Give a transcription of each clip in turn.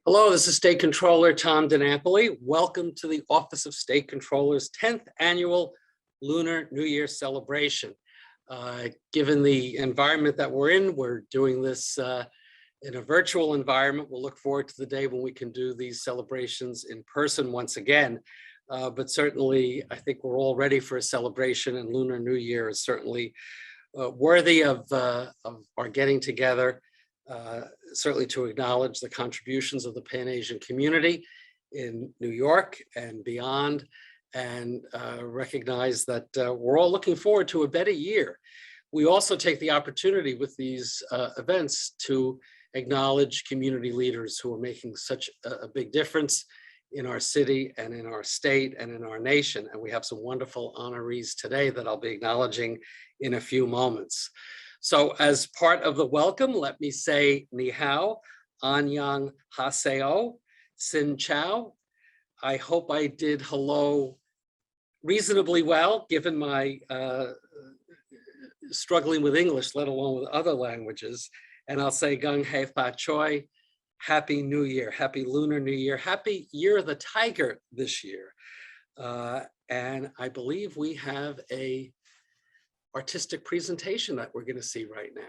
Hello, this is State Controller Tom DiNapoli. Welcome to the Office of State Controller's 10th Annual Lunar New Year celebration. Given the environment that we're in, we're doing this in a virtual environment. We'll look forward to the day when we can do these celebrations in person once again. But certainly, I think we're all ready for a celebration, and Lunar New Year is certainly worthy of our getting together. Certainly to acknowledge the contributions of the Pan-Asian community in New York and beyond, and recognize that we're all looking forward to a better year. We also take the opportunity with these events to acknowledge community leaders who are making such a big difference in our city and in our state and in our nation. And we have some wonderful honorees today that I'll be acknowledging in a few moments. So as part of the welcome, let me say ni hao, annyeong haseyo, sin chao. I hope I did hello reasonably well, given my struggling with English, let alone with other languages. And I'll say gung hei fa choi, Happy New Year, Happy Lunar New Year, Happy Year of the Tiger this year. And I believe we have a artistic presentation that we're going to see right now.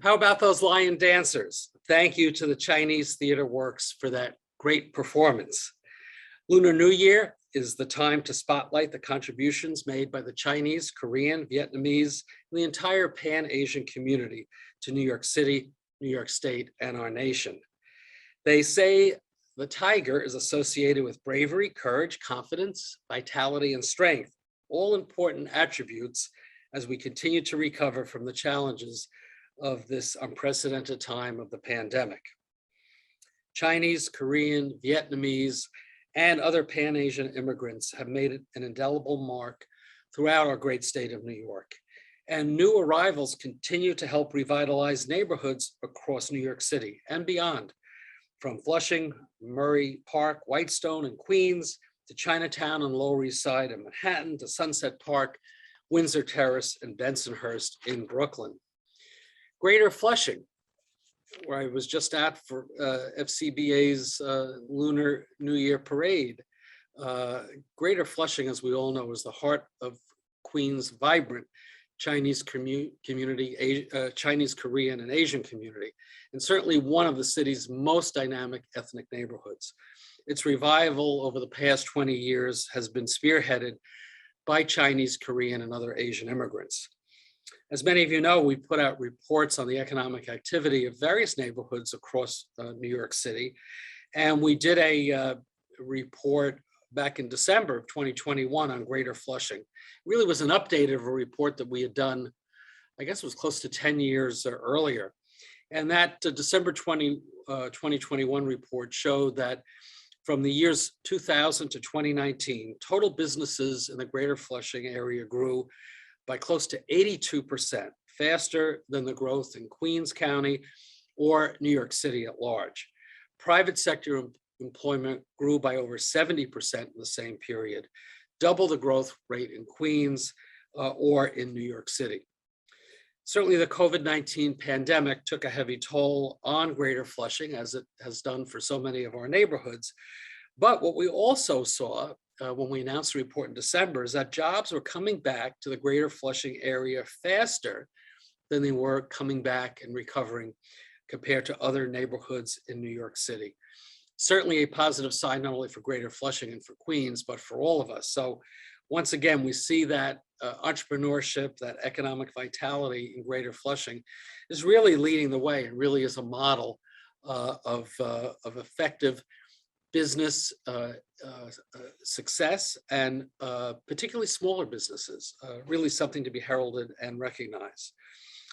How about those lion dancers? Thank you to the Chinese Theater Works for that great performance. Lunar New Year is the time to spotlight the contributions made by the Chinese, Korean, Vietnamese, and the entire Pan-Asian community to New York City, New York State, and our nation. They say the tiger is associated with bravery, courage, confidence, vitality, and strength, all important attributes as we continue to recover from the challenges of this unprecedented time of the pandemic. Chinese, Korean, Vietnamese, and other Pan-Asian immigrants have made an indelible mark throughout our great state of New York. And new arrivals continue to help revitalize neighborhoods across New York City and beyond, from Flushing, Murray Park, Whitestone, and Queens, to Chinatown and Lower East Side and Manhattan, to Sunset Park, Windsor Terrace, and Bensonhurst in Brooklyn. Greater Flushing, where I was just at for FCBA's Lunar New Year Parade. Greater Flushing, as we all know, is the heart of Queens' vibrant Chinese community, Chinese, Korean, and Asian community, and certainly one of the city's most dynamic ethnic neighborhoods. Its revival over the past 20 years has been spearheaded by Chinese, Korean, and other Asian immigrants. As many of you know, we put out reports on the economic activity of various neighborhoods across New York City, and we did a report back in December of 2021 on Greater Flushing. It really was an update of a report that we had done, I guess it was close to 10 years earlier. And that December 2021 report showed that from the years 2000 to 2019, total businesses in the Greater Flushing area grew by close to 82%, faster than the growth in Queens County or New York City at large. Private sector employment grew by over 70% in the same period, double the growth rate in Queens or in New York City. Certainly the COVID-19 pandemic took a heavy toll on Greater Flushing, as it has done for so many of our neighborhoods. But what we also saw when we announced the report in December is that jobs were coming back to the Greater Flushing area faster than they were coming back and recovering compared to other neighborhoods in New York City. Certainly a positive sign, not only for Greater Flushing and for Queens, but for all of us. So once again, we see that entrepreneurship, that economic vitality in Greater Flushing is really leading the way and really is a model of effective business success, and particularly smaller businesses, really something to be heralded and recognized.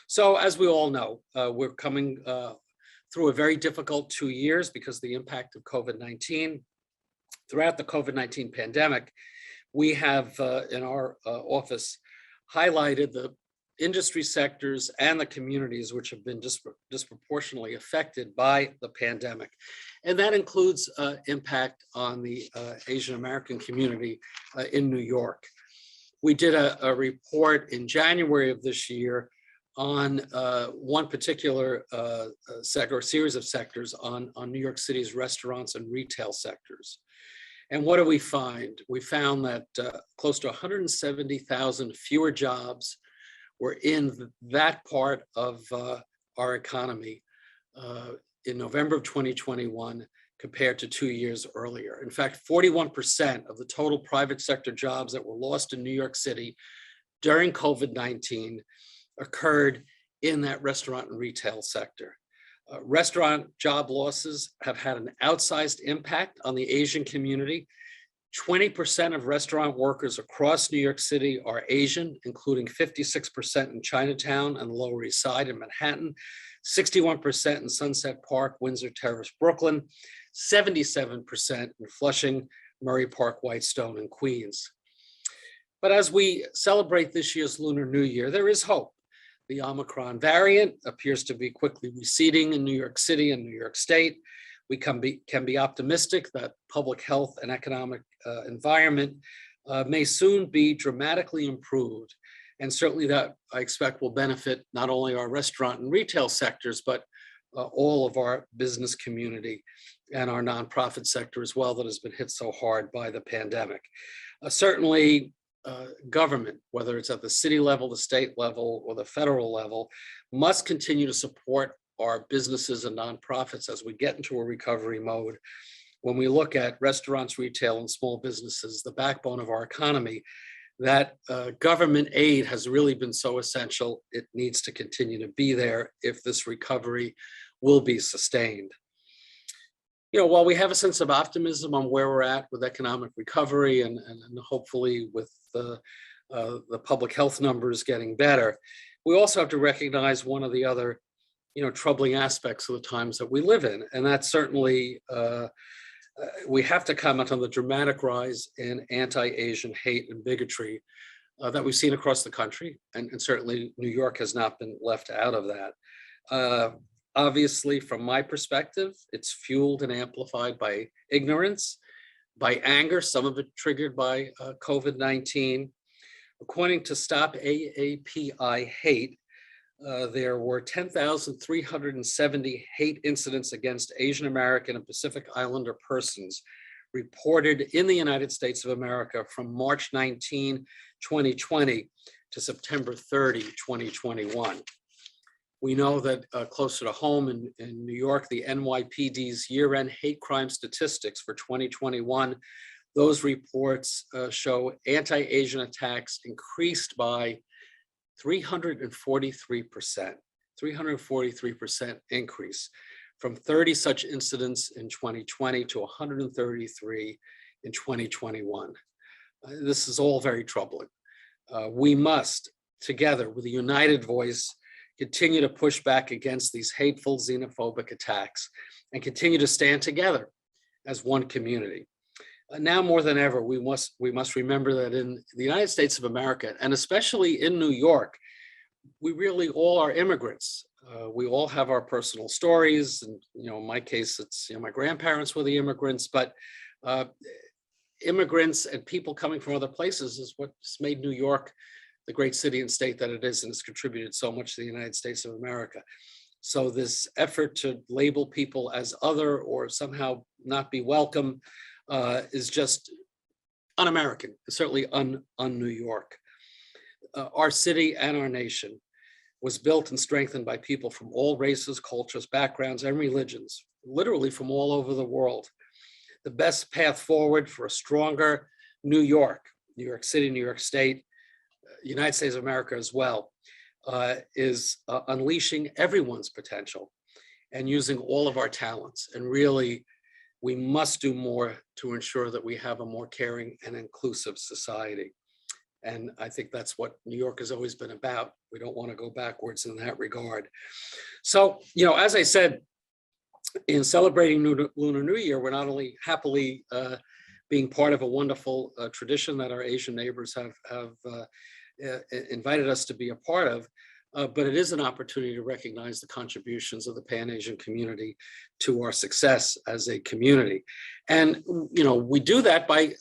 So as we all know, we're coming through a very difficult 2 years because of the impact of COVID-19. Throughout the COVID-19 pandemic, we have in our office highlighted the industry sectors and the communities which have been disproportionately affected by the pandemic. And that includes impact on the Asian American community in New York. We did a report in January of this year on one particular sector or series of sectors on New York City's restaurants and retail sectors. And what do we find? We found that close to 170,000 fewer jobs were in that part of our economy in November of 2021 compared to 2 years earlier. In fact, 41% of the total private sector jobs that were lost in New York City during COVID-19 occurred in that restaurant and retail sector. Restaurant job losses have had an outsized impact on the Asian community. 20% of restaurant workers across New York City are Asian, including 56% in Chinatown and the Lower East Side in Manhattan, 61% in Sunset Park, Windsor Terrace, Brooklyn, 77% in Flushing, Murray Park, Whitestone, and Queens. But as we celebrate this year's Lunar New Year, there is hope. The Omicron variant appears to be quickly receding in New York City and New York State. We can be optimistic that public health and economic environment may soon be dramatically improved. And certainly that I expect will benefit not only our restaurant and retail sectors, but all of our business community and our nonprofit sector as well, that has been hit so hard by the pandemic. Certainly government, whether it's at the city level, the state level, or the federal level, must continue to support our businesses and nonprofits as we get into a recovery mode. When we look at restaurants, retail, and small businesses, the backbone of our economy, that government aid has really been so essential. It needs to continue to be there if this recovery will be sustained. You know, while we have a sense of optimism on where we're at with economic recovery and hopefully with the public health numbers getting better, we also have to recognize one of the other, troubling aspects of the times that we live in. And that's certainly, we have to comment on the dramatic rise in anti-Asian hate and bigotry that we've seen across the country. And certainly New York has not been left out of that. Obviously, from my perspective, it's fueled and amplified by ignorance, by anger, some of it triggered by COVID-19. According to Stop AAPI Hate, there were 10,370 hate incidents against Asian American and Pacific Islander persons reported in the United States of America from March 19, 2020 to September 30, 2021. We know that closer to home in New York, the NYPD's year-end hate crime statistics for 2021, those reports show anti-Asian attacks increased by 343%, 343% increase from 30 such incidents in 2020 to 133 in 2021. This is all very troubling. We must, together with a united voice, continue to push back against these hateful xenophobic attacks and continue to stand together as one community. Now more than ever, we must remember that in the United States of America, and especially in New York, we really all are immigrants. We all have our personal stories, and in my case, it's my grandparents were the immigrants, but immigrants and people coming from other places is what's made New York the great city and state that it is, and has contributed so much to the United States of America. So this effort to label people as other or somehow not be welcome is just un-American, certainly un-New York. Our city and our nation was built and strengthened by people from all races, cultures, backgrounds, and religions, literally from all over the world. The best path forward for a stronger New York City, New York State, United States of America as well, is unleashing everyone's potential and using all of our talents. And really, we must do more to ensure that we have a more caring and inclusive society. And I think that's what New York has always been about. We don't want to go backwards in that regard. So, as I said, in celebrating Lunar New Year, we're not only happily being part of a wonderful tradition that our Asian neighbors have invited us to be a part of, but it is an opportunity to recognize the contributions of the Pan-Asian community to our success as a community. And, we do that by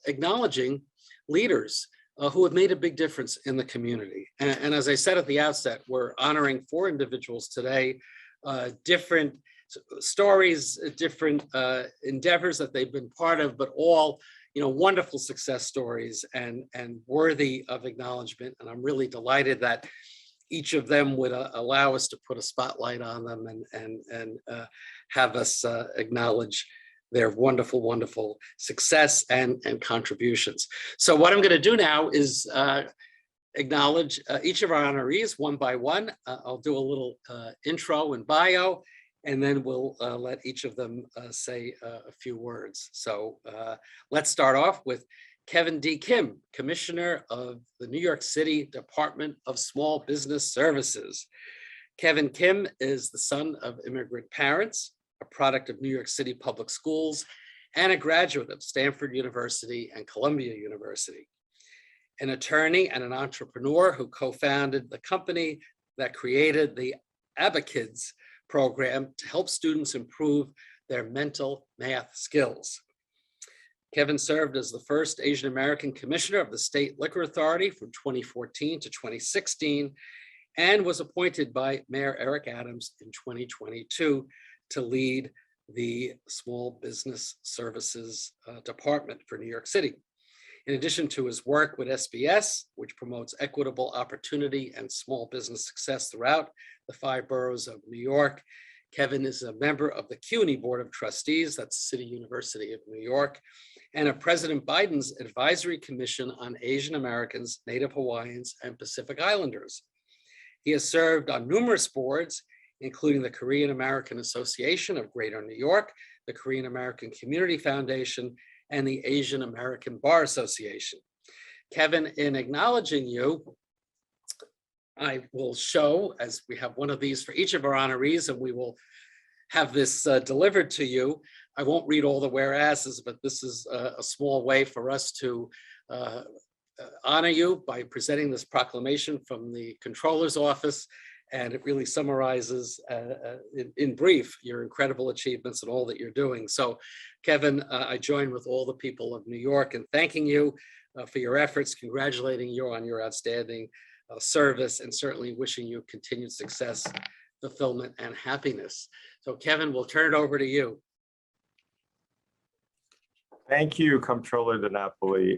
acknowledging leaders who have made a big difference in the community. And as I said at the outset, we're honoring 4 individuals today, different stories, different endeavors that they've been part of, but all wonderful success stories and worthy of acknowledgement. And I'm really delighted that each of them would allow us to put a spotlight on them and have us acknowledge their wonderful, wonderful success and contributions. So what I'm going to do now is acknowledge each of our honorees one by one. I'll do a little intro and bio, and then we'll let each of them say a few words. So let's start off with Kevin D. Kim, Commissioner of the New York City Department of Small Business Services. Kevin Kim is the son of immigrant parents, a product of New York City public schools, and a graduate of Stanford University and Columbia University. An attorney and an entrepreneur who co-founded the company that created the ABAKids program to help students improve their mental math skills. Kevin served as the first Asian American commissioner of the State Liquor Authority from 2014 to 2016, and was appointed by Mayor Eric Adams in 2022 to lead the Small Business Services Department for New York City. In addition to his work with SBS, which promotes equitable opportunity and small business success throughout the 5 boroughs of New York, Kevin is a member of the CUNY Board of Trustees, that's City University of New York, and of President Biden's Advisory Commission on Asian Americans, Native Hawaiians, and Pacific Islanders. He has served on numerous boards, including the Korean American Association of Greater New York, the Korean American Community Foundation, and the Asian American Bar Association. Kevin, in acknowledging you, I will show, as we have one of these for each of our honorees, and we will have this delivered to you. I won't read all the whereases, but this is a small way for us to honor you by presenting this proclamation from the Comptroller's Office. And it really summarizes in brief your incredible achievements and all that you're doing. So Kevin, I join with all the people of New York in thanking you for your efforts, congratulating you on your outstanding service, and certainly wishing you continued success, fulfillment, and happiness. So Kevin, we'll turn it over to you. Thank you, Comptroller DiNapoli.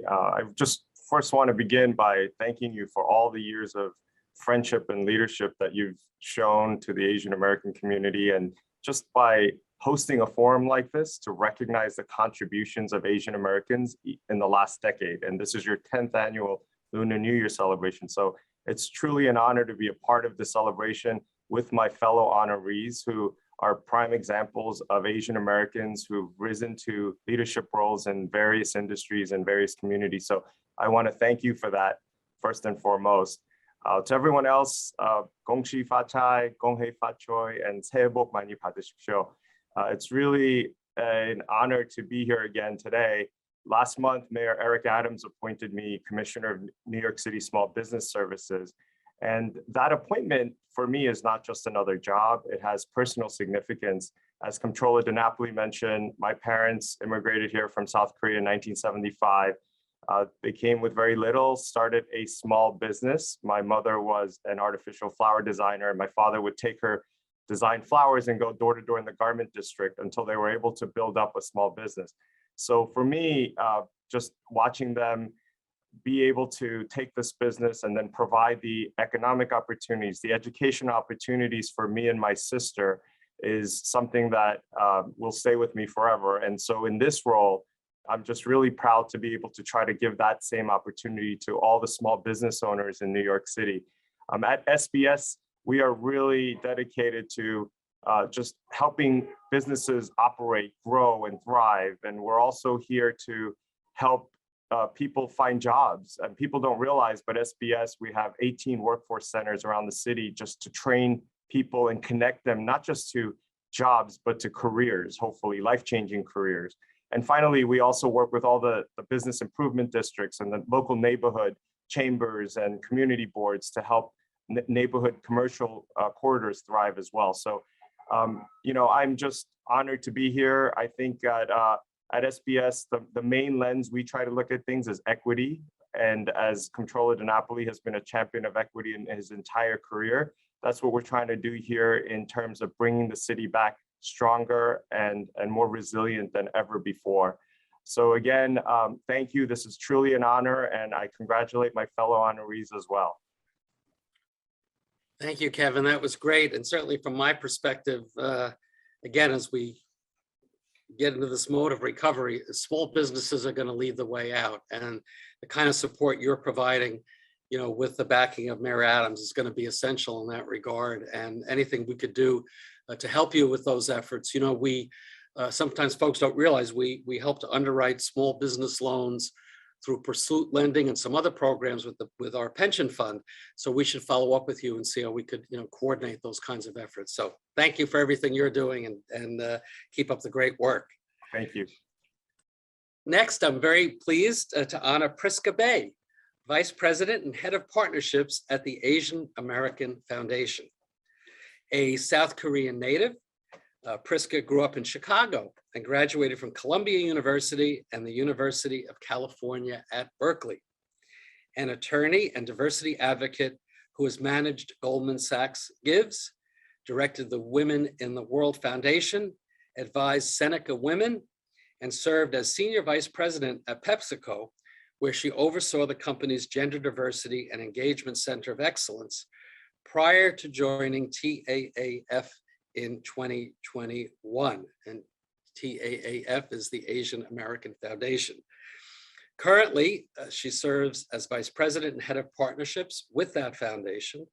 Just first want to begin by thanking you for all the years of friendship and leadership that you've shown to the Asian American community, and just by hosting a forum like this to recognize the contributions of Asian Americans in the last decade. And this is your 10th annual Lunar New Year celebration. So it's truly an honor to be a part of the celebration with my fellow honorees who are prime examples of Asian Americans who've risen to leadership roles in various industries and various communities. So I want to thank you for that, first and foremost. To everyone else, Gongshi Fachai, Gonghe Fachoy, and 새해 복 많이 받으십시오. It's really an honor to be here again today. Last month, Mayor Eric Adams appointed me Commissioner of New York City Small Business Services. And that appointment for me is not just another job, it has personal significance. As Comptroller DiNapoli mentioned, my parents immigrated here from South Korea in 1975. They came with very little, started a small business. My mother was an artificial flower designer, and my father would take her design flowers and go door to door in the garment district until they were able to build up a small business. So for me, just watching them be able to take this business and then provide the economic opportunities, the education opportunities for me and my sister is something that will stay with me forever. And so in this role, I'm just really proud to be able to try to give that same opportunity to all the small business owners in New York City. At SBS, we are really dedicated to just helping businesses operate, grow, and thrive. And we're also here to help people find jobs. And people don't realize, but SBS, we have 18 workforce centers around the city just to train people and connect them, not just to jobs, but to careers, hopefully life-changing careers. And finally, we also work with all the business improvement districts and the local neighborhood chambers and community boards to help neighborhood commercial corridors thrive as well. So, you know, I'm just honored to be here. I think at SBS, the main lens we try to look at things is equity. And as Comptroller DiNapoli has been a champion of equity in his entire career, that's what we're trying to do here in terms of bringing the city back stronger and more resilient than ever before. So again, thank you. This is truly an honor, and I congratulate my fellow honorees as well. Thank you, Kevin. That was great. And certainly from my perspective, again, as we get into this mode of recovery, small businesses are going to lead the way out. And the kind of support you're providing, you know, with the backing of Mayor Adams is going to be essential in that regard. And anything we could do to help you with those efforts. You know, we sometimes folks don't realize we help to underwrite small business loans through Pursuit Lending and some other programs with our pension fund. So we should follow up with you and see how we could, you know, coordinate those kinds of efforts. So thank you for everything you're doing, and keep up the great work. Thank you. Next, I'm very pleased to honor Prisca Bae, Vice President and Head of Partnerships at the Asian American Foundation. A South Korean native, Prisca grew up in Chicago and graduated from Columbia University and the University of California at Berkeley. An attorney and diversity advocate who has managed Goldman Sachs Gives, directed the Women in the World Foundation, advised Seneca Women, and served as Senior Vice President at PepsiCo, where she oversaw the company's Gender Diversity and Engagement Center of Excellence prior to joining TAAF in 2021. And TAAF is the Asian American Foundation. Currently, she serves as Vice President and Head of Partnerships with that foundation,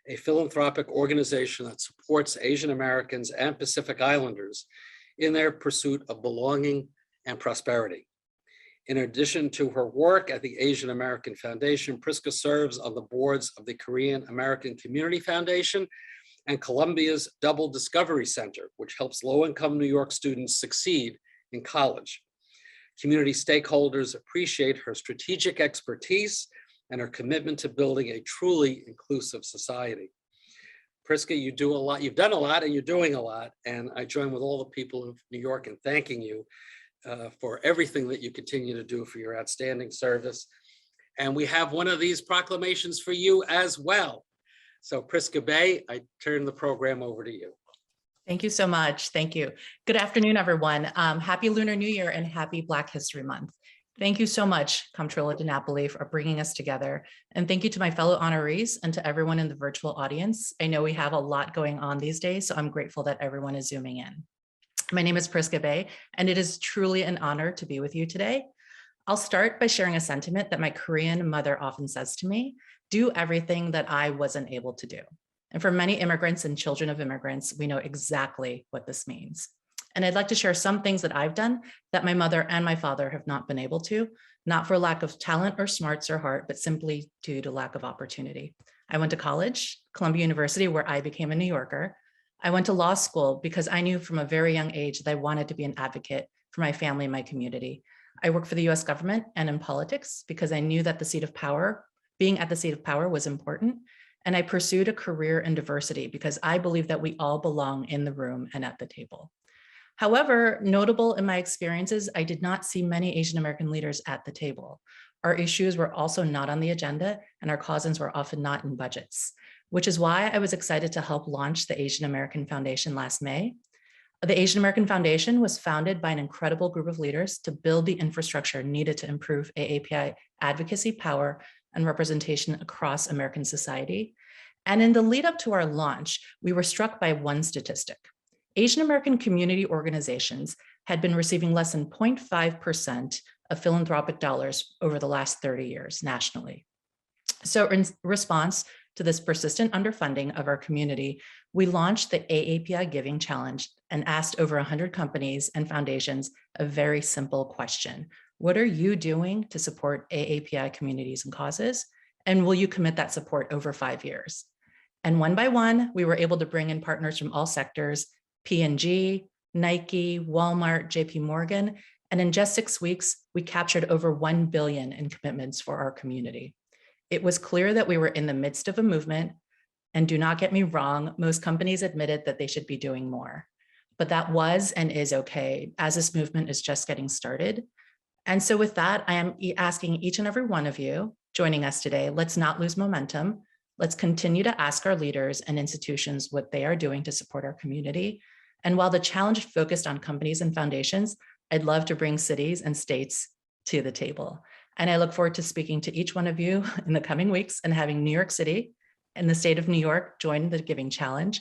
a philanthropic organization that supports Asian Americans and Pacific Islanders in their pursuit of belonging and prosperity. In addition to her work at the Asian American Foundation, Prisca serves on the boards of the Korean American Community Foundation and Columbia's Double Discovery Center, which helps low-income New York students succeed in college. Community stakeholders appreciate her strategic expertise and her commitment to building a truly inclusive society. Prisca, you do a lot, you've done a lot, and you're doing a lot, and I join with all the people of New York in thanking you for everything that you continue to do for your outstanding service. And we have one of these proclamations for you as well. So Prisca Bae, I turn the program over to you. Thank you so much. Thank you. Good afternoon, everyone. Happy Lunar New Year and happy Black History Month. Thank you so much, Comptroller DiNapoli, for bringing us together. And thank you to my fellow honorees and to everyone in the virtual audience. I know we have a lot going on these days, so I'm grateful that everyone is zooming in. My name is Prisca Bae, and it is truly an honor to be with you today. I'll start by sharing a sentiment that my Korean mother often says to me: do everything that I wasn't able to do. And for many immigrants and children of immigrants, we know exactly what this means. And I'd like to share some things that I've done that my mother and my father have not been able to, not for lack of talent or smarts or heart, but simply due to lack of opportunity. I went to college, Columbia University, where I became a New Yorker. I went to law school because I knew from a very young age that I wanted to be an advocate for my family and my community. I worked for the US government and in politics because I knew that being at the seat of power was important. And I pursued a career in diversity because I believe that we all belong in the room and at the table. However, notable in my experiences, I did not see many Asian American leaders at the table. Our issues were also not on the agenda, and our causes were often not in budgets, which is why I was excited to help launch the Asian American Foundation last May. The Asian American Foundation was founded by an incredible group of leaders to build the infrastructure needed to improve AAPI advocacy, power, and representation across American society. And in the lead up to our launch, we were struck by one statistic. Asian American community organizations had been receiving less than 0.5% of philanthropic dollars over the last 30 years nationally. So in response to this persistent underfunding of our community, we launched the AAPI Giving Challenge and asked over 100 companies and foundations a very simple question. What are you doing to support AAPI communities and causes? And will you commit that support over 5 years? And one by one, we were able to bring in partners from all sectors: P&G, Nike, Walmart, JP Morgan, and in just 6 weeks, we captured over 1 billion in commitments for our community. It was clear that we were in the midst of a movement, and do not get me wrong, most companies admitted that they should be doing more. But that was and is okay, as this movement is just getting started. And so with that, I am asking each and every one of you joining us today, let's not lose momentum. Let's continue to ask our leaders and institutions what they are doing to support our community. And while the challenge focused on companies and foundations, I'd love to bring cities and states to the table. And I look forward to speaking to each one of you in the coming weeks and having New York City and the state of New York join the Giving Challenge.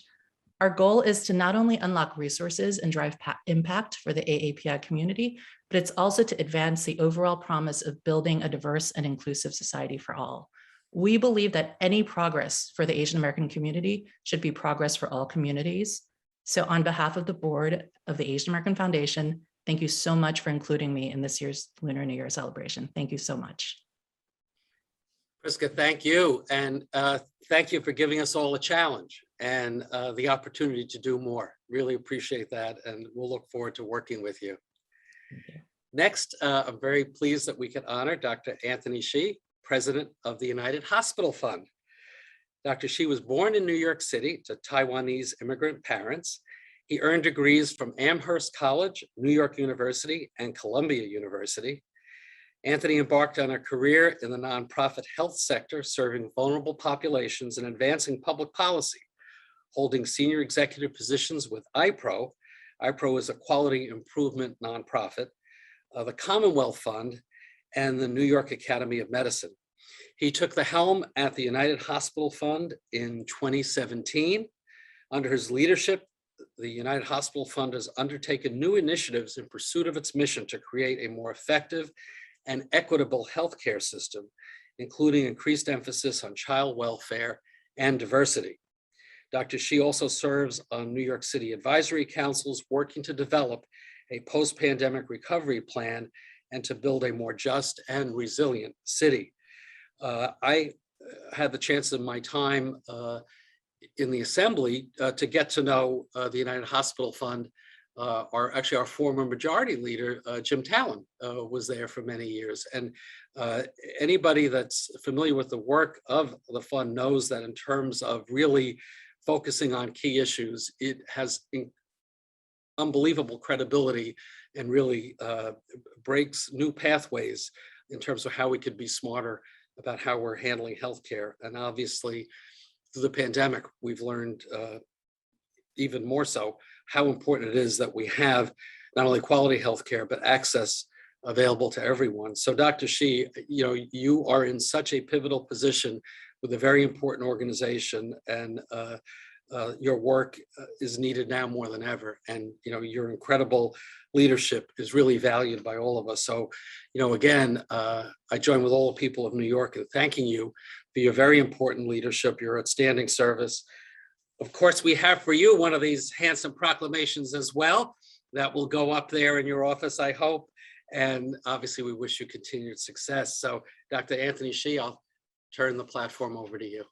Our goal is to not only unlock resources and drive impact for the AAPI community, but it's also to advance the overall promise of building a diverse and inclusive society for all. We believe that any progress for the Asian American community should be progress for all communities. So on behalf of the board of the Asian American Foundation, thank you so much for including me in this year's Lunar New Year celebration. Thank you so much. Prisca, thank you. And thank you for giving us all a challenge and the opportunity to do more. Really appreciate that. And we'll look forward to working with you. Next, I'm very pleased that we can honor Dr. Anthony Shih, President of the United Hospital Fund. Dr. Shih was born in New York City to Taiwanese immigrant parents. He earned degrees from Amherst College, New York University, and Columbia University. Anthony embarked on a career in the nonprofit health sector, serving vulnerable populations and advancing public policy, holding senior executive positions with IPRO. IPRO is a quality improvement nonprofit, the Commonwealth Fund, and the New York Academy of Medicine. He took the helm at the United Hospital Fund in 2017. Under his leadership, the United Hospital Fund has undertaken new initiatives in pursuit of its mission to create a more effective and equitable healthcare system, including increased emphasis on child welfare and diversity. Dr. Shih also serves on New York City advisory councils, working to develop a post-pandemic recovery plan and to build a more just and resilient city. I had the chance in my time in the assembly to get to know the United Hospital Fund. Our former majority leader, Jim Talon, was there for many years. And anybody that's familiar with the work of the fund knows that in terms of really focusing on key issues, it has unbelievable credibility and really breaks new pathways in terms of how we could be smarter about how we're handling healthcare. And obviously, through the pandemic, we've learned even more so how important it is that we have not only quality healthcare, but access available to everyone. So Dr. Shih, you are in such a pivotal position with a very important organization, and your work is needed now more than ever. And, your incredible leadership is really valued by all of us. So, again, I join with all the people of New York in thanking you for your very important leadership, your outstanding service. Of course, we have for you one of these handsome proclamations as well that will go up there in your office, I hope. And obviously, we wish you continued success. So, Dr. Anthony Shih, I'll turn the platform over to you.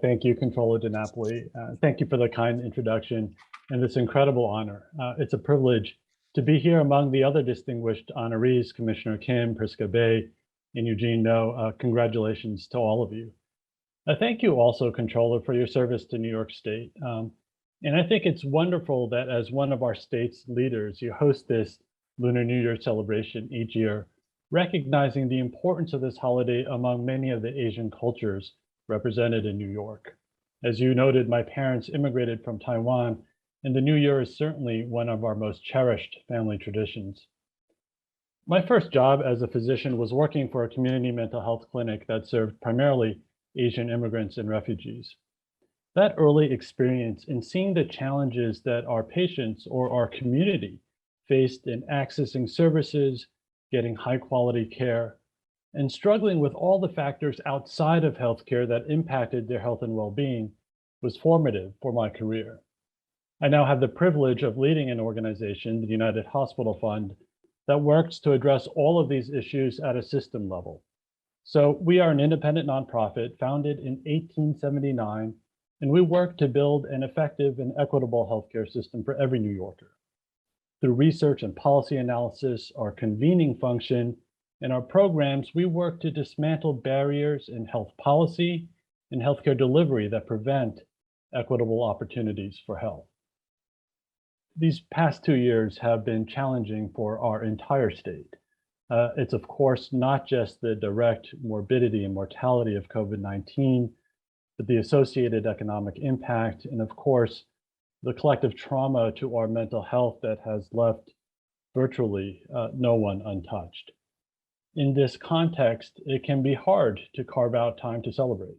Thank you, Controller DiNapoli. Thank you for the kind introduction and this incredible honor. It's a privilege to be here among the other distinguished honorees, Commissioner Kim, Prisca Bae, and Eugene Noh. Congratulations to all of you. Thank you also, Controller, for your service to New York State. And I think it's wonderful that as one of our state's leaders, you host this Lunar New Year celebration each year, recognizing the importance of this holiday among many of the Asian cultures represented in New York. As you noted, my parents immigrated from Taiwan, and the New Year is certainly one of our most cherished family traditions. My first job as a physician was working for a community mental health clinic that served primarily Asian immigrants and refugees. That early experience in seeing the challenges that our patients or our community faced in accessing services, getting high quality care, and struggling with all the factors outside of healthcare that impacted their health and well-being was formative for my career. I now have the privilege of leading an organization, the United Hospital Fund, that works to address all of these issues at a system level. So we are an independent nonprofit founded in 1879, and we work to build an effective and equitable healthcare system for every New Yorker. Through research and policy analysis, our convening function, and our programs, we work to dismantle barriers in health policy and healthcare delivery that prevent equitable opportunities for health. These past 2 years have been challenging for our entire state. It's of course not just the direct morbidity and mortality of COVID-19, but the associated economic impact, and of course, the collective trauma to our mental health that has left virtually no one untouched. In this context, it can be hard to carve out time to celebrate,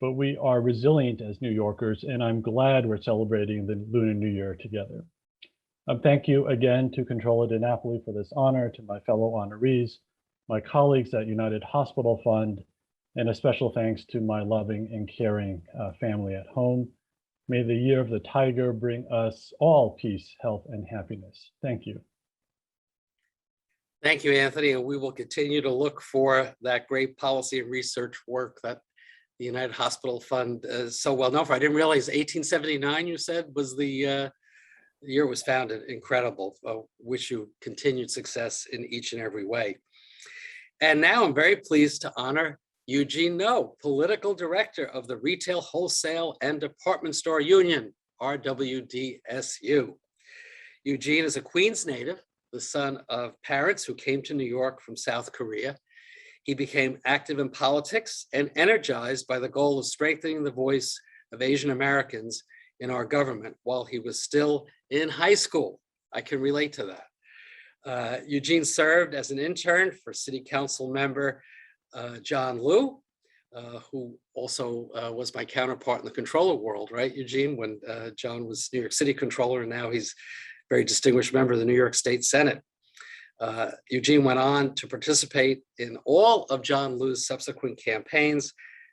but we are resilient as New Yorkers, and I'm glad we're celebrating the Lunar New Year together. Thank you again to Controller DiNapoli for this honor, to my fellow honorees, my colleagues at United Hospital Fund, and a special thanks to my loving and caring family at home. May the year of the tiger bring us all peace, health, and happiness. Thank you. Thank you, Anthony, and we will continue to look for that great policy and research work that the United Hospital Fund is so well known for. I didn't realize 1879, you said, was the year it was founded. Incredible. Wish you continued success in each and every way. And now I'm very pleased to honor Eugene Noh, Political Director of the Retail, Wholesale, and Department Store Union, RWDSU. Eugene is a Queens native, the son of parents who came to New York from South Korea. He became active in politics and energized by the goal of strengthening the voice of Asian Americans in our government while he was still in high school. I can relate to that. Eugene served as an intern for City Council member John Liu, who also was my counterpart in the controller world, right, Eugene, when John was New York City controller, and now he's a very distinguished member of the New York State Senate. Eugene went on to participate in all of John Liu's subsequent campaigns,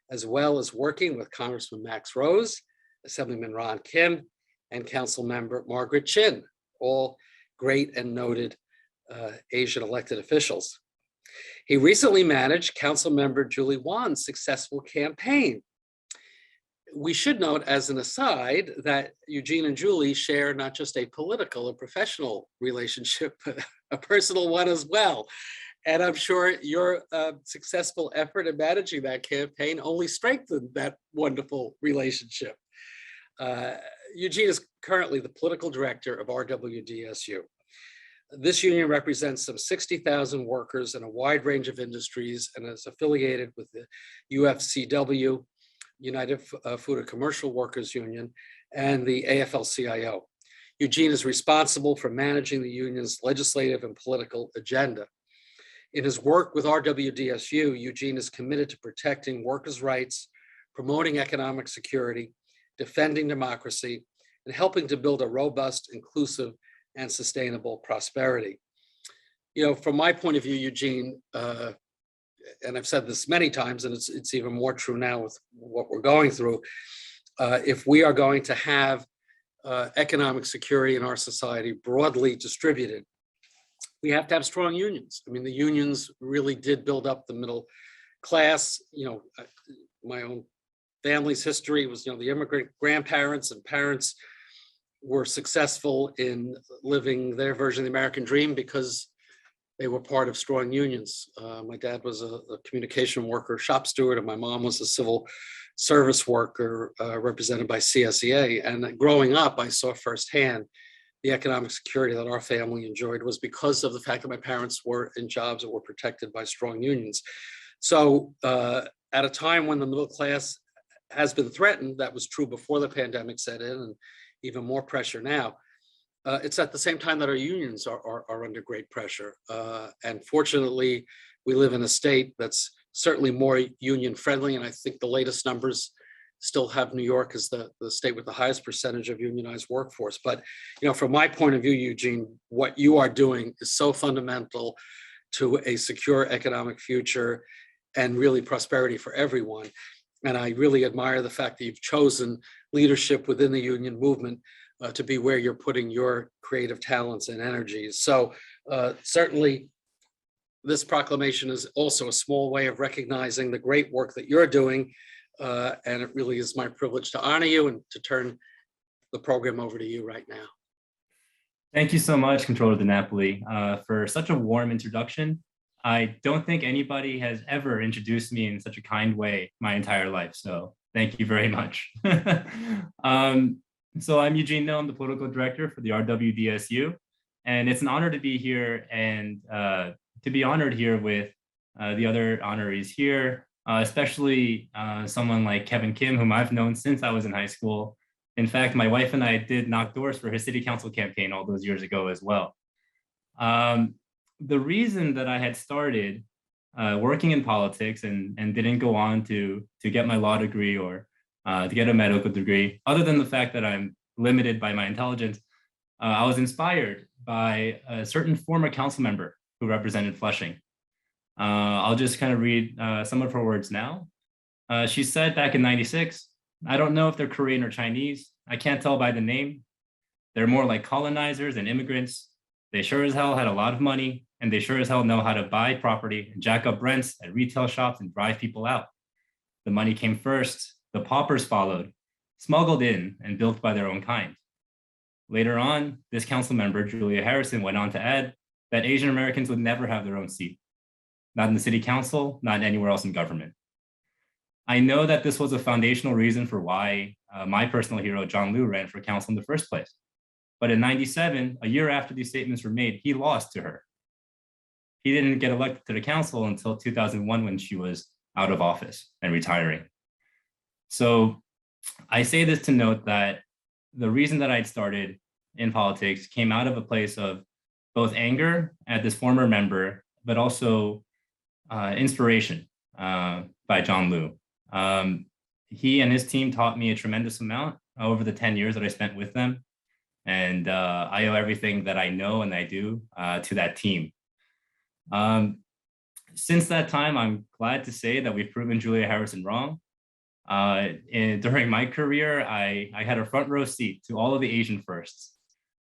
as well as working with Congressman Max Rose, Assemblyman Ron Kim, and Council member Margaret Chin, all great and noted Asian elected officials. He recently managed Council member Julie Wan's successful campaign. We should note as an aside that Eugene and Julie share not just a political or professional relationship, but a personal one as well. And I'm sure your successful effort in managing that campaign only strengthened that wonderful relationship. Eugene is currently the political director of RWDSU. This union represents some 60,000 workers in a wide range of industries and is affiliated with the UFCW, United Food and Commercial Workers Union, and the AFL-CIO. Eugene is responsible for managing the union's legislative and political agenda. In his work with RWDSU, Eugene is committed to protecting workers' rights, promoting economic security, defending democracy, and helping to build a robust, inclusive, and sustainable prosperity. You know, from my point of view, Eugene, and I've said this many times, and it's even more true now with what we're going through, if we are going to have economic security in our society broadly distributed, we have to have strong unions. I mean, the unions really did build up the middle class. You know, my own family's history was, the immigrant grandparents and parents were successful in living their version of the American dream because they were part of strong unions. My dad was a communication worker, shop steward, and my mom was a civil service worker represented by CSEA. And growing up, I saw firsthand the economic security that our family enjoyed was because of the fact that my parents were in jobs that were protected by strong unions. So at a time when the middle class has been threatened, that was true before the pandemic set in, and even more pressure now. It's at the same time that our unions are under great pressure. And fortunately, we live in a state that's certainly more union friendly. And I think the latest numbers still have New York as the state with the highest percentage of unionized workforce. But, from my point of view, Eugene, what you are doing is so fundamental to a secure economic future and really prosperity for everyone. And I really admire the fact that you've chosen leadership within the union movement to be where you're putting your creative talents and energies. So certainly this proclamation is also a small way of recognizing the great work that you're doing. And it really is my privilege to honor you and to turn the program over to you right now. Thank you so much, Controller DiNapoli, for such a warm introduction. I don't think anybody has ever introduced me in such a kind way my entire life. So thank you very much. So I'm Eugene Noh, I'm the political director for the RWDSU. And it's an honor to be here and to be honored here with the other honorees here, especially someone like Kevin Kim, whom I've known since I was in high school. In fact, my wife and I did knock doors for his city council campaign all those years ago as well. The reason that I had started working in politics and didn't go on to get my law degree or to get a medical degree, other than the fact that I'm limited by my intelligence, I was inspired by a certain former council member who represented Flushing. I'll just kind of read some of her words now. She said back in '96, "I don't know if they're Korean or Chinese. I can't tell by the name. They're more like colonizers and immigrants. They sure as hell had a lot of money, and they sure as hell know how to buy property and jack up rents at retail shops and drive people out. The money came first, the paupers followed, smuggled in and built by their own kind." Later on, this council member, Julia Harrison, went on to add that Asian Americans would never have their own seat, not in the city council, not anywhere else in government. I know that this was a foundational reason for why my personal hero, John Liu, ran for council in the first place. But in '97, a year after these statements were made, he lost to her. He didn't get elected to the council until 2001 when she was out of office and retiring. So I say this to note that the reason that I'd started in politics came out of a place of both anger at this former member, but also inspiration by John Liu. He and his team taught me a tremendous amount over the 10 years that I spent with them. And I owe everything that I know and I do to that team. Since that time, I'm glad to say that we've proven Julia Harrison wrong. During my career, I had a front row seat to all of the Asian firsts.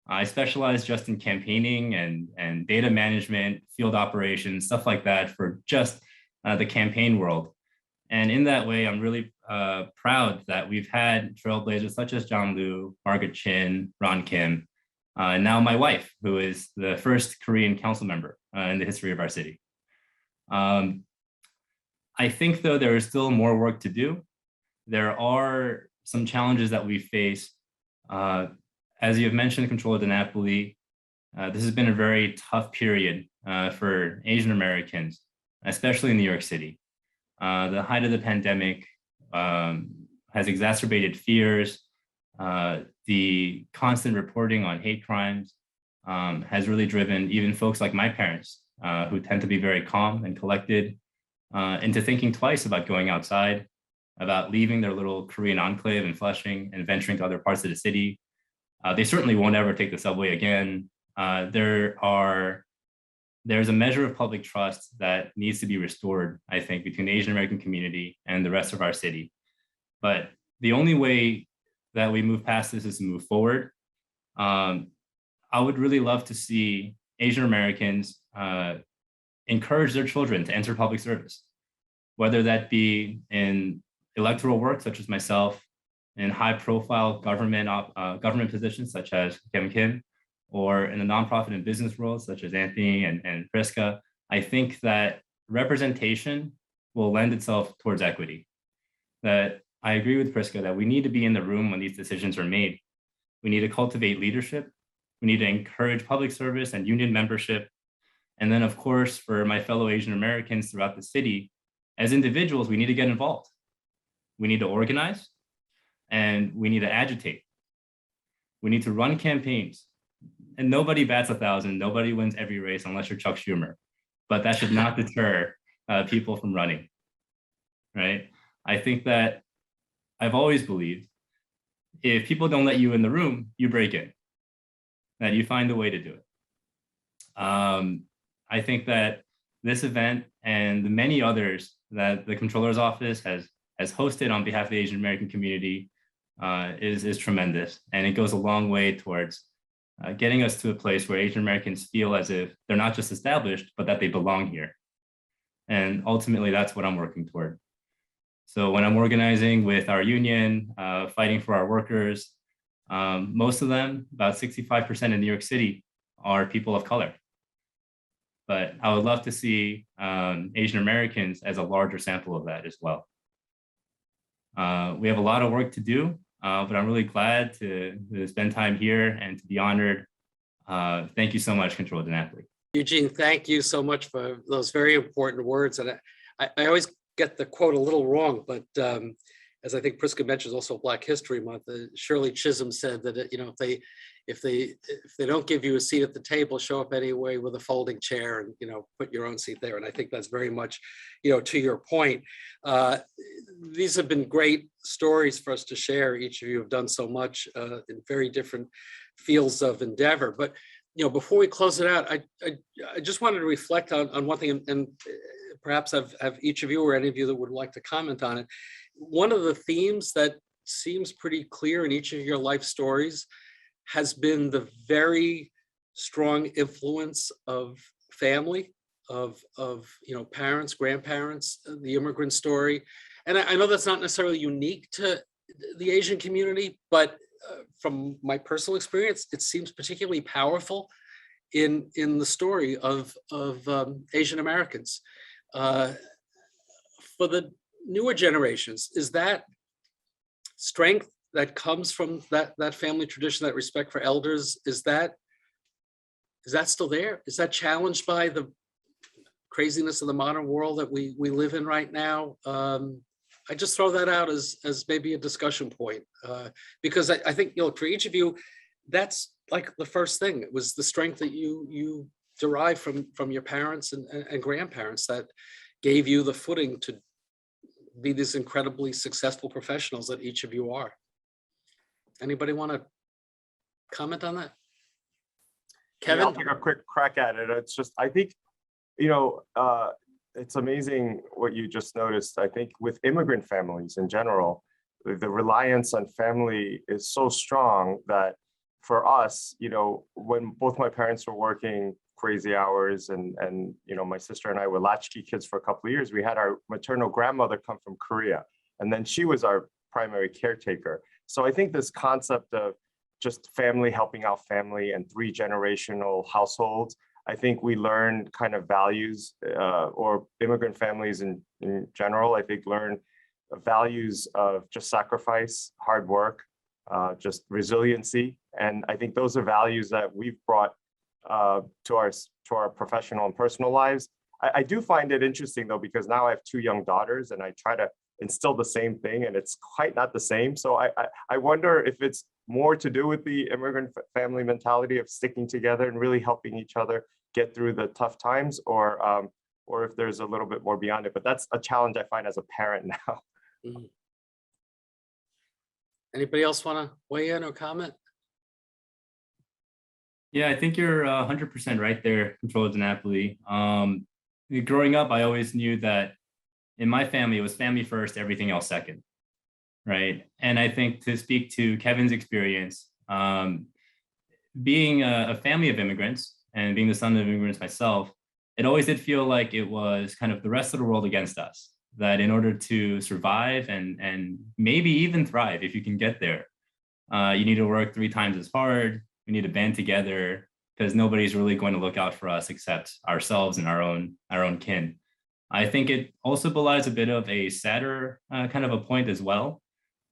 I specialized just in campaigning and data management, field operations, stuff like that for just the campaign world. And in that way, I'm really proud that we've had trailblazers such as John Liu, Margaret Chin, Ron Kim, and now my wife, who is the first Korean council member in the history of our city. I think, though, there is still more work to do. There are some challenges that we face. As you have mentioned, Controller DiNapoli, this has been a very tough period for Asian Americans, especially in New York City. The height of the pandemic has exacerbated fears. The the constant reporting on hate crimes has really driven even folks like my parents, who tend to be very calm and collected, into thinking twice about going outside, about leaving their little Korean enclave in Flushing and venturing to other parts of the city. They certainly won't ever take the subway again. There's a measure of public trust that needs to be restored, I think, between the Asian American community and the rest of our city. But the only way that we move past this is to move forward. I would really love to see Asian Americans encourage their children to enter public service, whether that be in electoral work, such as myself, in high-profile government positions, such as Kim, or in the nonprofit and business world, such as Anthony and Prisca. I think that representation will lend itself towards equity. That I agree with Prisca that we need to be in the room when these decisions are made. We need to cultivate leadership. We need to encourage public service and union membership. And then, of course, for my fellow Asian Americans throughout the city, as individuals, we need to get involved. We need to organize, and we need to agitate. We need to run campaigns. And nobody bats 1,000. Nobody wins every race unless you're Chuck Schumer. But that should not deter people from running, right? I think that I've always believed if people don't let you in the room, you break in, that you find a way to do it. I think that this event and the many others that the Comptroller's Office has hosted on behalf of the Asian American community is tremendous. And it goes a long way towards getting us to a place where Asian Americans feel as if they're not just established, but that they belong here. And ultimately, that's what I'm working toward. So when I'm organizing with our union, fighting for our workers, most of them, about 65% in New York City, are people of color. But I would love to see Asian Americans as a larger sample of that as well. We have a lot of work to do, but I'm really glad to spend time here and to be honored. Thank you so much, Controller DiNapoli. Eugene, thank you so much for those very important words. And I always get the quote a little wrong, but as I think Prisca mentioned, also Black History Month, Shirley Chisholm said that if they don't give you a seat at the table, show up anyway with a folding chair and put your own seat there. And I think that's very much to your point. These have been great stories for us to share. Each of you have done so much in very different fields of endeavor. But before we close it out, I just wanted to reflect on one thing, and perhaps have each of you or any of you that would like to comment on it. One of the themes that seems pretty clear in each of your life stories has been the very strong influence of family, of parents, grandparents, the immigrant story. And I know that's not necessarily unique to the Asian community, but from my personal experience, it seems particularly powerful in the story of Asian Americans. For the newer generations, is that strength that comes from that family tradition, that respect for elders, is that still there? Is that challenged by the craziness of the modern world that we live in right now? I just throw that out as maybe a discussion point, because I think for each of you, that's like the first thing. It was the strength that you derive from your parents and grandparents that gave you the footing to be these incredibly successful professionals that each of you are. Anybody want to comment on that? Kevin? Yeah, I'll take a quick crack at it. It's just, I think, it's amazing what you just noticed. I think with immigrant families in general, the reliance on family is so strong that for us, when both my parents were working crazy hours and my sister and I were latchkey kids for a couple of years, we had our maternal grandmother come from Korea, and then she was our primary caretaker. So I think this concept of just family helping out family and 3-generational households, I think we learn kind of values, or immigrant families in general, I think learn values of just sacrifice, hard work, just resiliency. And I think those are values that we've brought to our professional and personal lives. I do find it interesting though, because now I have 2 young daughters, and I try to instill the same thing, and it's quite not the same. So I wonder if it's more to do with the immigrant family mentality of sticking together and really helping each other get through the tough times, or if there's a little bit more beyond it. But that's a challenge I find as a parent now. Mhm. Anybody else want to weigh in or comment? Yeah, I think you're 100% right there, Controller DiNapoli. Growing up, I always knew that in my family, it was family first, everything else second, right? And I think to speak to Kevin's experience, being a family of immigrants and being the son of immigrants myself, it always did feel like it was kind of the rest of the world against us, that in order to survive and maybe even thrive, if you can get there, you need to work 3 times as hard. We need to band together because nobody's really going to look out for us except ourselves and our own kin. I think it also belies a bit of a sadder kind of a point as well,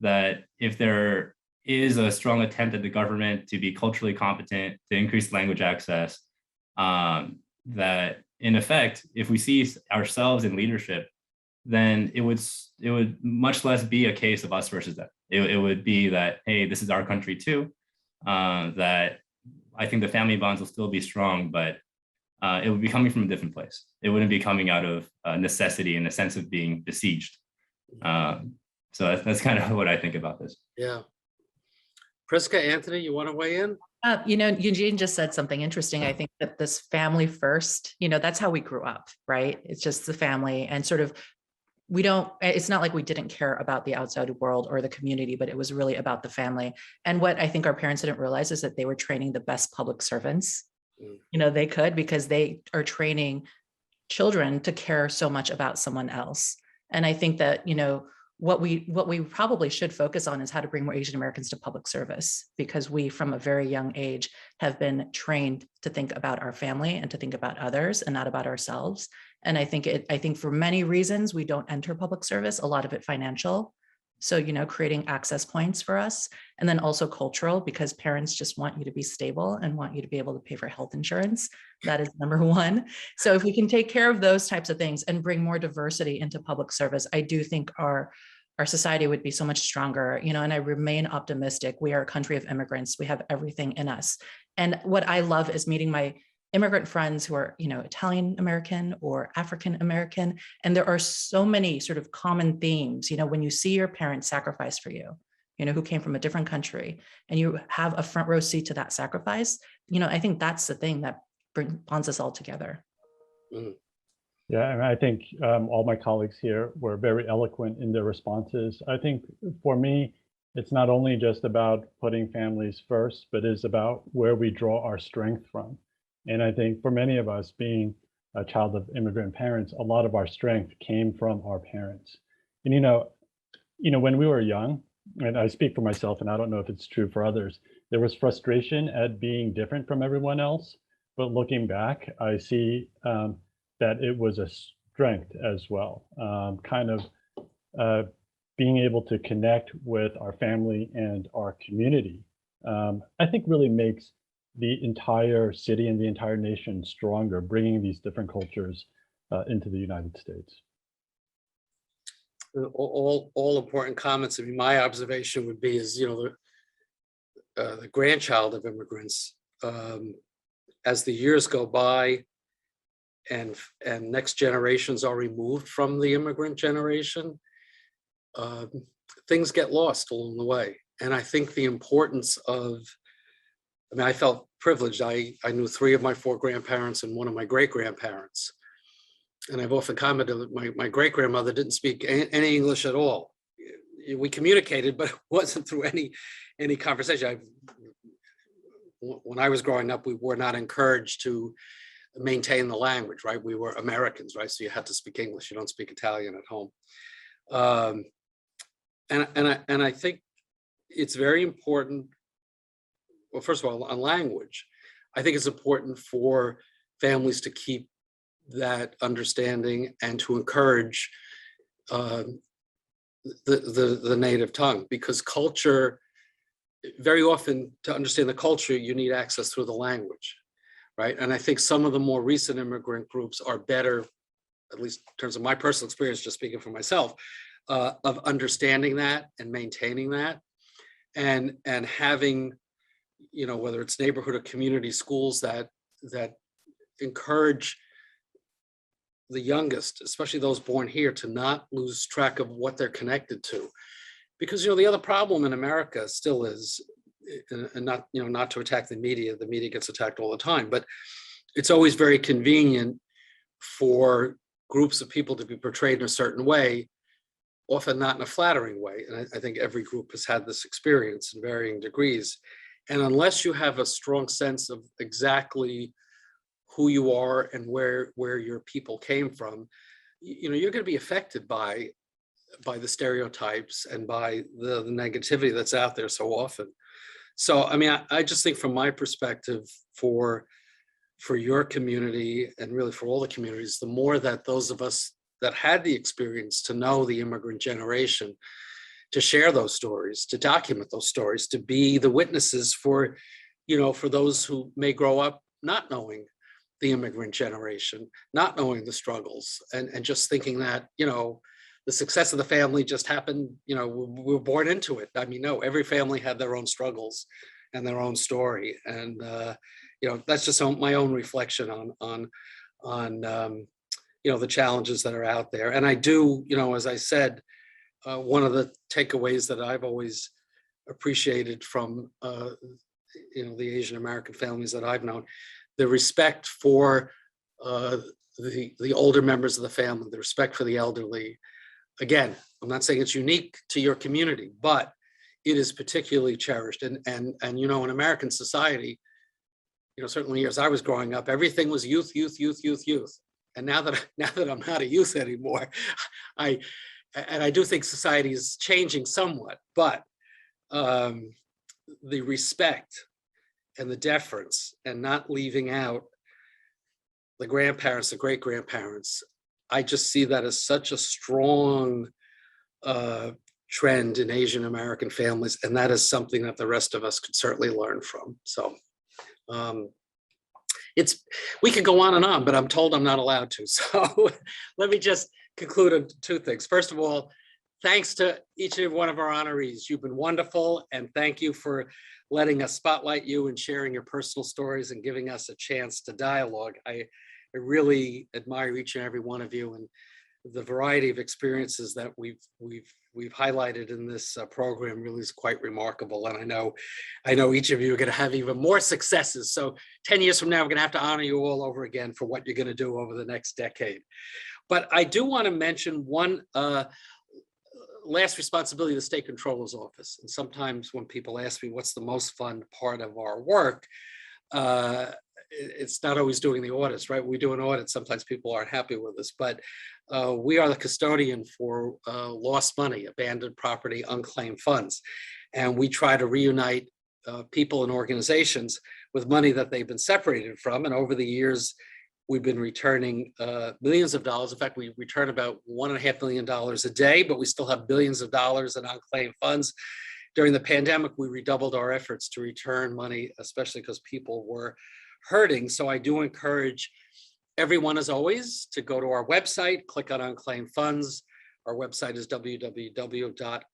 that if there is a strong attempt at the government to be culturally competent, to increase language access, that in effect, if we see ourselves in leadership, then it would much less be a case of us versus them. It would be that, hey, this is our country too, that I think the family bonds will still be strong, but it would be coming from a different place. It wouldn't be coming out of necessity and a sense of being besieged. So that's kind of what I think about this. Yeah. Prisca, Anthony, you want to weigh in? Eugene just said something interesting. I think that this family first, that's how we grew up, right? It's just the family, and sort of, it's not like we didn't care about the outside world or the community, but it was really about the family. And what I think our parents didn't realize is that they were training the best public servants. They could, because they are training children to care so much about someone else. And I think that, what we probably should focus on is how to bring more Asian Americans to public service, because we, from a very young age, have been trained to think about our family and to think about others and not about ourselves. And I think for many reasons, we don't enter public service, a lot of it financial. So, creating access points for us, and then also cultural, because parents just want you to be stable and want you to be able to pay for health insurance. That is number one. So if we can take care of those types of things and bring more diversity into public service, I do think our society would be so much stronger, and I remain optimistic. We are a country of immigrants. We have everything in us. And what I love is meeting my immigrant friends who are, Italian American or African American. And there are so many sort of common themes, when you see your parents sacrifice for you, who came from a different country, and you have a front row seat to that sacrifice, I think that's the thing that bonds us all together. Yeah, and I think all my colleagues here were very eloquent in their responses. I think for me, it's not only just about putting families first, but it's about where we draw our strength from. And I think for many of us, being a child of immigrant parents, a lot of our strength came from our parents. And when we were young, and I speak for myself, and I don't know if it's true for others, there was frustration at being different from everyone else. But looking back, I see that it was a strength as well. Being able to connect with our family and our community, I think really makes the entire city and the entire nation stronger, bringing these different cultures into the United States. All important comments. I mean, my observation would be is, the grandchild of immigrants, as the years go by and next generations are removed from the immigrant generation, things get lost along the way. And I think the importance of, I felt privileged. I knew 3 of my 4 grandparents and 1 of my great-grandparents. And I've often commented that my great-grandmother didn't speak any English at all. We communicated, but it wasn't through any conversation. When I was growing up, we were not encouraged to maintain the language, right? We were Americans, right? So you had to speak English. You don't speak Italian at home. And I think it's very important. Well, first of all, on language, I think it's important for families to keep that understanding and to encourage the native tongue, because culture, very often to understand the culture, you need access through the language, right? And I think some of the more recent immigrant groups are better, at least in terms of my personal experience, just speaking for myself, of understanding that and maintaining that, and having, you know, whether it's neighborhood or community schools that encourage the youngest, especially those born here, to not lose track of what they're connected to. Because, you know, the other problem in America still is, and not, you know, not to attack the media gets attacked all the time, but it's always very convenient for groups of people to be portrayed in a certain way, often not in a flattering way. And I think every group has had this experience in varying degrees. And unless you have a strong sense of exactly who you are and where your people came from, you know, you're going to be affected by the stereotypes and by the negativity that's out there so often. So, I mean, I just think from my perspective, for your community and really for all the communities, the more that those of us that had the experience to know the immigrant generation, to share those stories, to document those stories, to be the witnesses for, you know, for those who may grow up not knowing the immigrant generation, not knowing the struggles, and just thinking that, you know, the success of the family just happened, you know, we were born into it. I mean, no, every family had their own struggles and their own story. And, you know, that's just my own reflection on you know, the challenges that are out there. And I do, you know, as I said, one of the takeaways that I've always appreciated from, you know, the Asian American families that I've known, the respect for the older members of the family, the respect for the elderly. Again, I'm not saying it's unique to your community, but it is particularly cherished. And you know, in American society, you know, certainly as I was growing up, everything was youth, youth, youth, youth, youth. And now that I'm not a youth anymore, I do think society is changing somewhat, but the respect and the deference and not leaving out the grandparents, the great grandparents, I just see that as such a strong trend in Asian American families. And that is something that the rest of us could certainly learn from. So we could go on, but I'm told I'm not allowed to. So let me just conclude on two things. First of all, thanks to each and every one of our honorees. You've been wonderful, and thank you for letting us spotlight you and sharing your personal stories and giving us a chance to dialogue. I really admire each and every one of you, and the variety of experiences that we've highlighted in this program really is quite remarkable. And I know each of you are going to have even more successes. So 10 years from now, we're going to have to honor you all over again for what you're going to do over the next decade. But I do want to mention one last responsibility of the State Controller's Office. And sometimes when people ask me what's the most fun part of our work, it's not always doing the audits, right? We do an audit, sometimes people aren't happy with us, but we are the custodian for lost money, abandoned property, unclaimed funds. And we try to reunite people and organizations with money that they've been separated from. And over the years, we've been returning millions of dollars. In fact, we return about $1.5 million a day, but we still have billions of dollars in unclaimed funds. During the pandemic, we redoubled our efforts to return money, especially because people were hurting. So I do encourage everyone, as always, to go to our website, click on unclaimed funds. Our website is www.osc,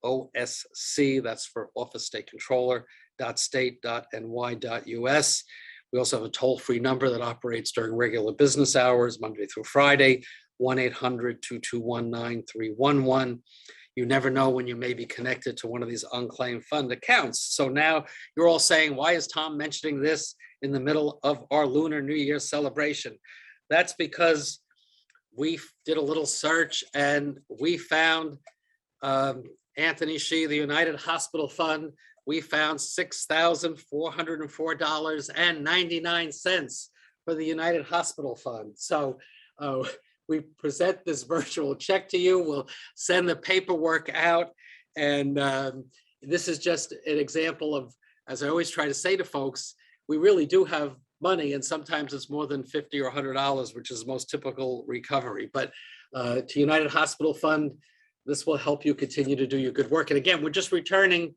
that's for Office State Controller, .state.ny.us. We also have a toll-free number that operates during regular business hours, Monday through Friday, 1-800-221-9311. You never know when you may be connected to one of these unclaimed fund accounts. So now you're all saying, why is Tom mentioning this in the middle of our Lunar New Year celebration? That's because we did a little search and we found Anthony Shih, the United Hospital Fund. We found $6,404.99 for the United Hospital Fund. So we present this virtual check to you. We'll send the paperwork out. And this is just an example of, as I always try to say to folks, we really do have money, and sometimes it's more than $50 or $100, which is the most typical recovery. But to United Hospital Fund, this will help you continue to do your good work. And again, we're just returning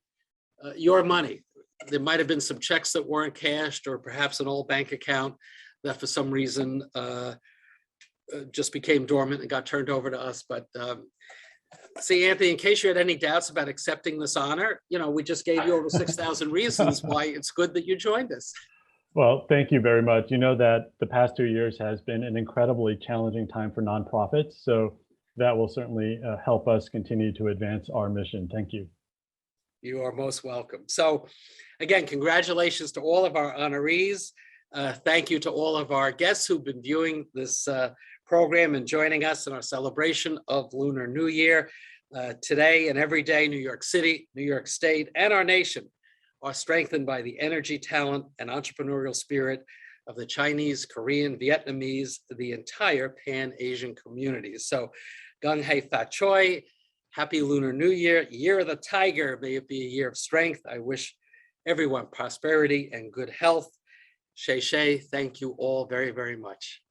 your money. There might have been some checks that weren't cashed, or perhaps an old bank account that for some reason just became dormant and got turned over to us. But See, Anthony, in case you had any doubts about accepting this honor, we just gave you over 6,000 reasons why it's good that you joined us. Well, thank you very much. You know that the past 2 years has been an incredibly challenging time for nonprofits, so that will certainly help us continue to advance our mission. Thank you. You are most welcome. So again, congratulations to all of our honorees. Thank you to all of our guests who've been viewing this program and joining us in our celebration of Lunar New Year. Today and every day, New York City, New York State, and our nation are strengthened by the energy, talent, and entrepreneurial spirit of the Chinese, Korean, Vietnamese, the entire Pan-Asian community. So Gung Hei Fat Choi, happy Lunar New Year, Year of the Tiger. May it be a year of strength. I wish everyone prosperity and good health. Shih, thank you all very, very much.